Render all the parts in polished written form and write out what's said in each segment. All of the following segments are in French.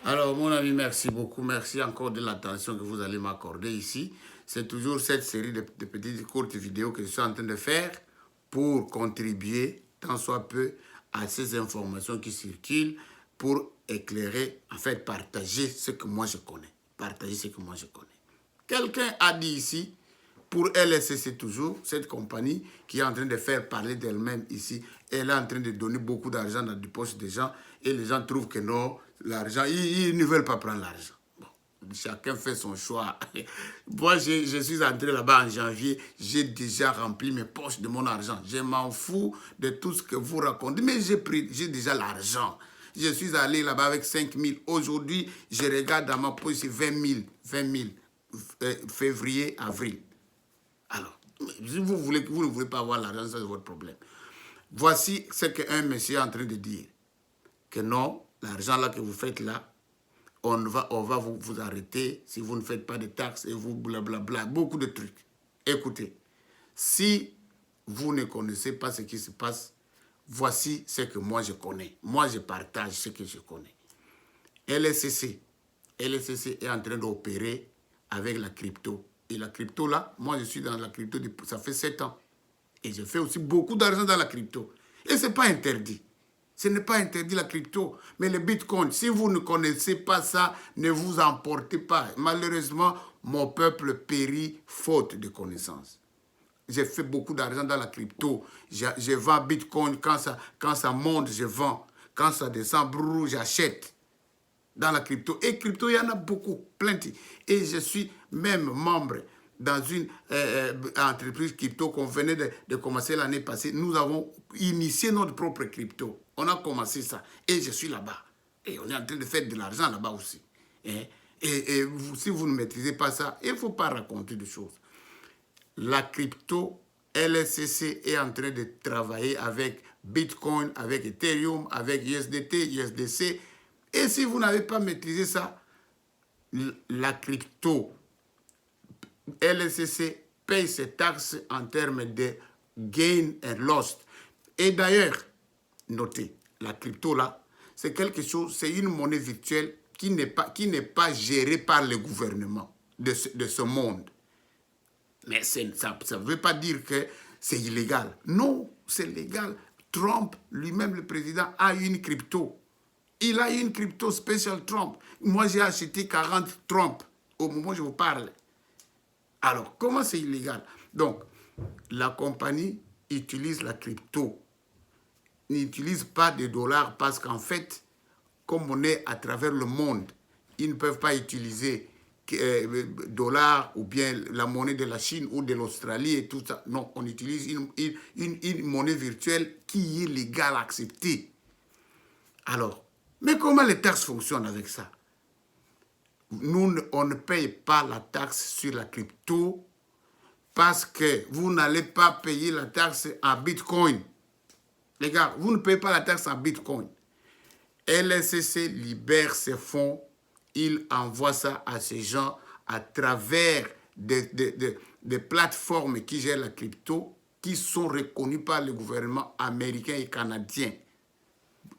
Alors, mon ami, merci beaucoup. Merci encore de l'attention que vous allez m'accorder ici. C'est toujours cette série de petites courtes vidéos que je suis en train de faire pour contribuer, tant soit peu, à ces informations qui circulent pour éclairer, en fait, partager ce que moi je connais. Partager ce que moi je connais. Quelqu'un a dit ici, pour LSCC toujours, cette compagnie qui est en train de faire parler d'elle-même ici, elle est en train de donner beaucoup d'argent dans les poches des gens et les gens trouvent que non, l'argent, ils ne veulent pas prendre l'argent. Bon, chacun fait son choix. Moi, je suis entré là-bas en janvier, j'ai déjà rempli mes poches de mon argent. Je m'en fous de tout ce que vous racontez, mais j'ai déjà l'argent. Je suis allé là-bas avec 5 000. Aujourd'hui, je regarde dans ma poche, c'est 20 000. 20 000. Février, avril. Alors, si vous ne voulez pas avoir l'argent, c'est votre problème. Voici ce qu'un monsieur est en train de dire. Que non, l'argent là que vous faites là, on va vous arrêter si vous ne faites pas de taxes et vous blablabla, beaucoup de trucs. Écoutez, si vous ne connaissez pas ce qui se passe, voici ce que moi je connais. Moi, je partage ce que je connais. LSCC est en train d'opérer avec la crypto. Et la crypto là, moi je suis dans la crypto, ça fait 7 ans. Et je fais aussi beaucoup d'argent dans la crypto. Et ce n'est pas interdit. Ce n'est pas interdit la crypto. Mais le Bitcoin, si vous ne connaissez pas ça, ne vous emportez pas. Malheureusement, mon peuple périt faute de connaissances. J'ai fait beaucoup d'argent dans la crypto. Je vends Bitcoin. Quand ça monte, je vends. Quand ça descend, brrr, j'achète dans la crypto. Et crypto, il y en a beaucoup, plein. Et je suis même membre dans une entreprise crypto qu'on venait de commencer l'année passée. Nous avons initié notre propre crypto. On a commencé ça. Et je suis là-bas. Et on est en train de faire de l'argent là-bas aussi. Et si vous ne maîtrisez pas ça, il ne faut pas raconter des choses. La crypto, LSCC est en train de travailler avec Bitcoin, avec Ethereum, avec USDT, USDC. Et si vous n'avez pas maîtrisé ça, la crypto, LSCC paye ses taxes en termes de gain and loss. Et d'ailleurs, notez, la crypto là, c'est quelque chose, c'est une monnaie virtuelle qui n'est pas gérée par le gouvernement de ce monde. Mais ça ne veut pas dire que c'est illégal. Non, c'est légal. Trump, lui-même le président, a une crypto. Il a une crypto spéciale Trump. Moi, j'ai acheté 40 Trump au moment où je vous parle. Alors, comment c'est illégal? Donc, la compagnie utilise la crypto. N'utilise pas de dollars parce qu'en fait, comme on est à travers le monde, ils ne peuvent pas utiliser dollars ou bien la monnaie de la Chine ou de l'Australie et tout ça. Non, on utilise une monnaie virtuelle qui est légale, acceptée. Alors, mais comment les taxes fonctionnent avec ça? On ne paye pas la taxe sur la crypto parce que vous n'allez pas payer la taxe en Bitcoin. Les gars, vous ne payez pas la taxe en Bitcoin. LSCC libère ses fonds, il envoie ça à ces gens à travers des plateformes qui gèrent la crypto, qui sont reconnues par le gouvernement américain et canadien.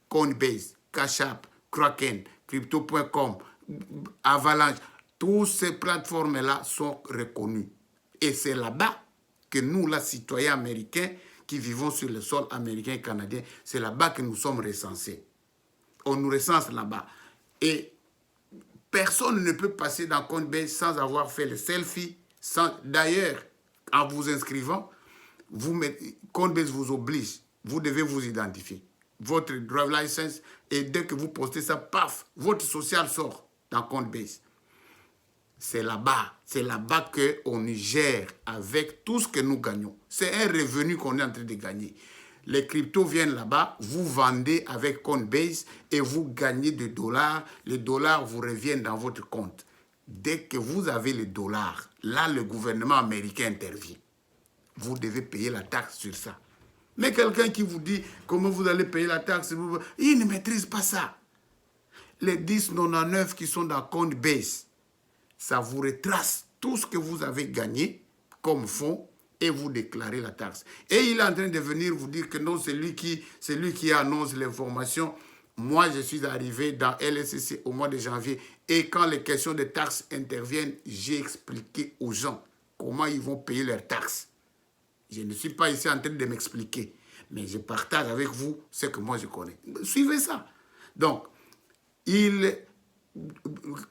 Coinbase, Cash App, Kraken, Crypto.com, Avalanche, toutes ces plateformes-là sont reconnues. Et c'est là-bas que nous, les citoyens américains, qui vivons sur le sol américain et canadien, c'est là-bas que nous sommes recensés. On nous recense là-bas. Et personne ne peut passer dans Coinbase sans avoir fait le selfie. D'ailleurs, en vous inscrivant, Coinbase vous oblige. Vous devez vous identifier. Votre drive license, et dès que vous postez ça, paf, votre social sort dans Coinbase. C'est là-bas qu'on gère avec tout ce que nous gagnons. C'est un revenu qu'on est en train de gagner. Les cryptos viennent là-bas, vous vendez avec Coinbase et vous gagnez des dollars. Les dollars vous reviennent dans votre compte. Dès que vous avez les dollars, là, le gouvernement américain intervient. Vous devez payer la taxe sur ça. Mais quelqu'un qui vous dit comment vous allez payer la taxe, il ne maîtrise pas ça. Les 10,99 qui sont dans Coinbase, ça vous retrace tout ce que vous avez gagné comme fonds et vous déclarez la taxe. Et il est en train de venir vous dire que non, c'est lui qui annonce l'information Moi, je suis arrivé dans LSCC au mois de janvier et quand les questions de taxes interviennent, j'ai expliqué aux gens comment ils vont payer leurs taxes. Je ne suis pas ici en train de m'expliquer, mais je partage avec vous ce que moi je connais. Suivez ça. Donc,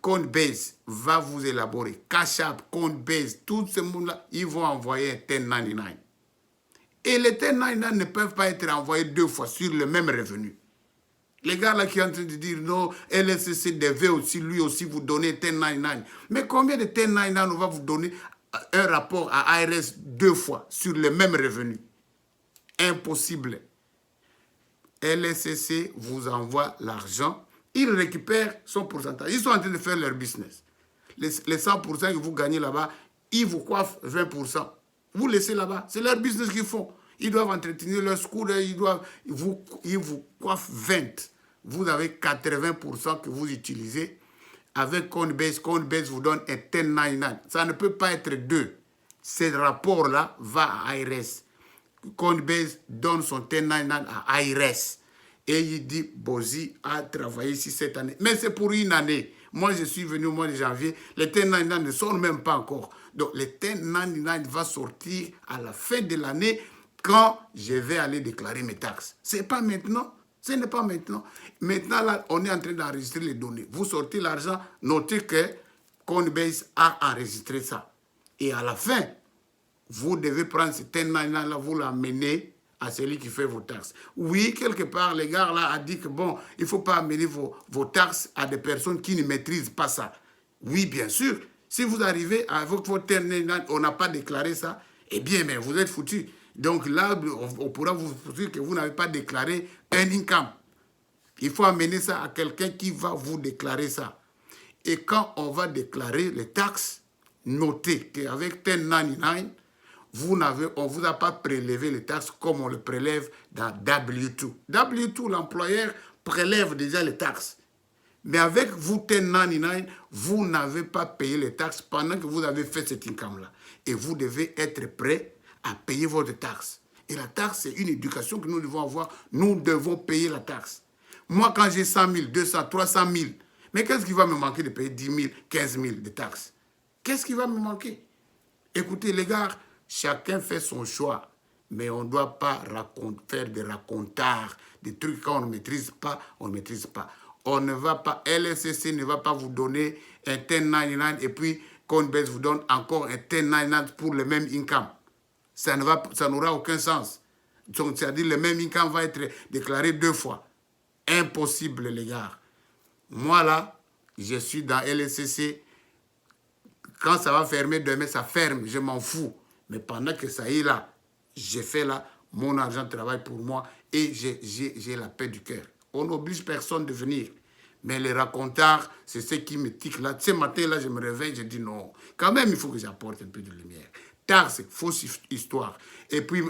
Coinbase va vous élaborer. Cash App, Coinbase, tout ce monde-là, ils vont envoyer un 1099. Et les 1099 ne peuvent pas être envoyés 2 fois sur le même revenu. Les gars là qui sont en train de dire non, LSCC devait aussi, lui aussi, vous donner 1099. Mais combien de 1099 on va vous donner un rapport à ARS 2 fois sur le même revenu? Impossible. LSCC vous envoie l'argent, ils récupèrent son pourcentage. Ils sont en train de faire leur business. Les 100% que vous gagnez là-bas, ils vous coiffent 20%. Vous laissez là-bas. C'est leur business qu'ils font. Ils doivent entretenir leur scooter, ils vous coiffent 20%. Vous avez 80% que vous utilisez. Avec Coinbase, Coinbase vous donne un 1099. Ça ne peut pas être 2. Ce rapport-là va à ARS. Coinbase donne son 1099 à ARS. Et il dit, Bozi a travaillé ici cette année. Mais c'est pour une année. Moi, je suis venu au mois de janvier. Les 1099 ne sortent même pas encore. Donc, les 1099 va sortir à la fin de l'année quand je vais aller déclarer mes taxes. Ce n'est pas maintenant. Ce n'est pas maintenant. Maintenant, là, on est en train d'enregistrer les données. Vous sortez l'argent, notez que Coinbase a enregistré ça. Et à la fin, vous devez prendre ce 1099-là, vous l'amener à celui qui fait vos taxes. Oui, quelque part, les gars là a dit que bon, il ne faut pas amener vos taxes à des personnes qui ne maîtrisent pas ça. Oui, bien sûr. Si vous arrivez avec votre 1099, on n'a pas déclaré ça, eh bien, mais vous êtes foutus. Donc là, on pourra vous dire que vous n'avez pas déclaré un income. Il faut amener ça à quelqu'un qui va vous déclarer ça. Et quand on va déclarer les taxes, notez qu'avec 1099, on ne vous a pas prélevé les taxes comme on le prélève dans W2. W2, l'employeur prélève déjà les taxes. Mais avec vous 1099, vous n'avez pas payé les taxes pendant que vous avez fait cet income-là. Et vous devez être prêt à payer votre taxe. Et la taxe, c'est une éducation que nous devons avoir. Nous devons payer la taxe. Moi, quand j'ai 100 000, 200, 300 000, mais qu'est-ce qui va me manquer de payer 10 000, 15 000 de taxes? Qu'est-ce qui va me manquer? Écoutez, les gars, chacun fait son choix. Mais on ne doit pas faire des racontards, des trucs qu'on ne maîtrise pas, on ne maîtrise pas. On ne va pas, LSCC ne va pas vous donner un 1099 et puis Coinbase vous donne encore un 1099 pour le même income. Ça n'aura aucun sens. Donc, c'est-à-dire le même income va être déclaré 2 fois. Impossible, les gars. Moi, là, je suis dans LSCC. Quand ça va fermer demain, ça ferme. Je m'en fous. Mais pendant que ça y est là, j'ai fait là, mon argent travaille pour moi et j'ai la paix du cœur. On n'oblige personne de venir. Mais les racontards, c'est ce qui me tique là. Ce matin-là, je me réveille, je dis non. Quand même, il faut que j'apporte un peu de lumière. Taxe, fausse histoire. Et puis,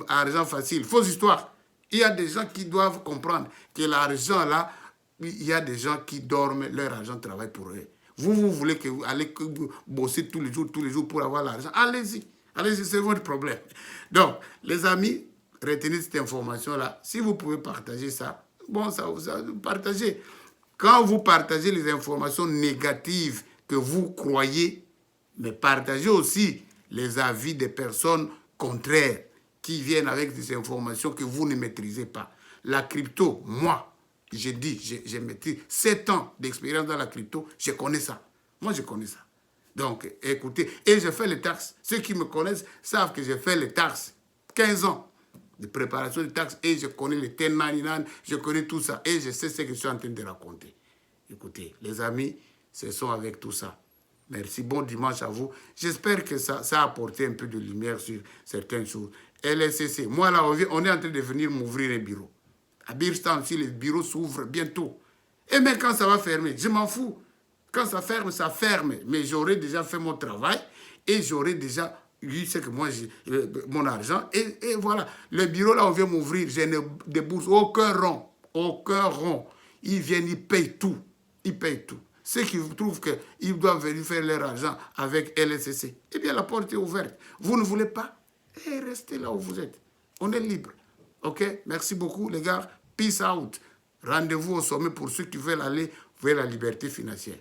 argent facile, fausse histoire. Il y a des gens qui doivent comprendre que l'argent là, il y a des gens qui dorment, leur argent travaille pour eux. Vous voulez que vous allez bosser tous les jours pour avoir l'argent. Allez-y. Allez-y, c'est votre problème. Donc, les amis, retenez cette information-là. Si vous pouvez partager ça, bon, ça partagez. Quand vous partagez les informations négatives que vous croyez, mais partagez aussi les avis des personnes contraires qui viennent avec des informations que vous ne maîtrisez pas. La crypto, moi, j'ai dit, je maîtrise 7 ans d'expérience dans la crypto, je connais ça. Moi, je connais ça. Donc, écoutez, et je fais les taxes. Ceux qui me connaissent savent que je fais les taxes. 15 ans de préparation de taxes et je connais les 1099, je connais tout ça et je sais ce que je suis en train de raconter. Écoutez, les amis, ce sont avec tout ça. Merci, bon dimanche à vous. J'espère que ça a apporté un peu de lumière sur certaines choses. LSCC, moi là, on est en train de venir m'ouvrir un bureau. À Birstan aussi, les bureaux s'ouvrent bientôt. Et même quand ça va fermer, je m'en fous. Quand ça ferme, ça ferme. Mais j'aurai déjà fait mon travail et j'aurai déjà eu ce que moi, mon argent. Et voilà, le bureau là, on vient m'ouvrir. Je ne débourse aucun rond. Aucun rond. Ils viennent, ils payent tout. Ils payent tout. Ceux qui trouvent qu'ils doivent venir faire leur argent avec LSCC, eh bien, la porte est ouverte. Vous ne voulez pas? Et restez là où vous êtes. On est libre. OK? Merci beaucoup, les gars. Peace out. Rendez-vous au sommet pour ceux qui veulent aller vers la liberté financière.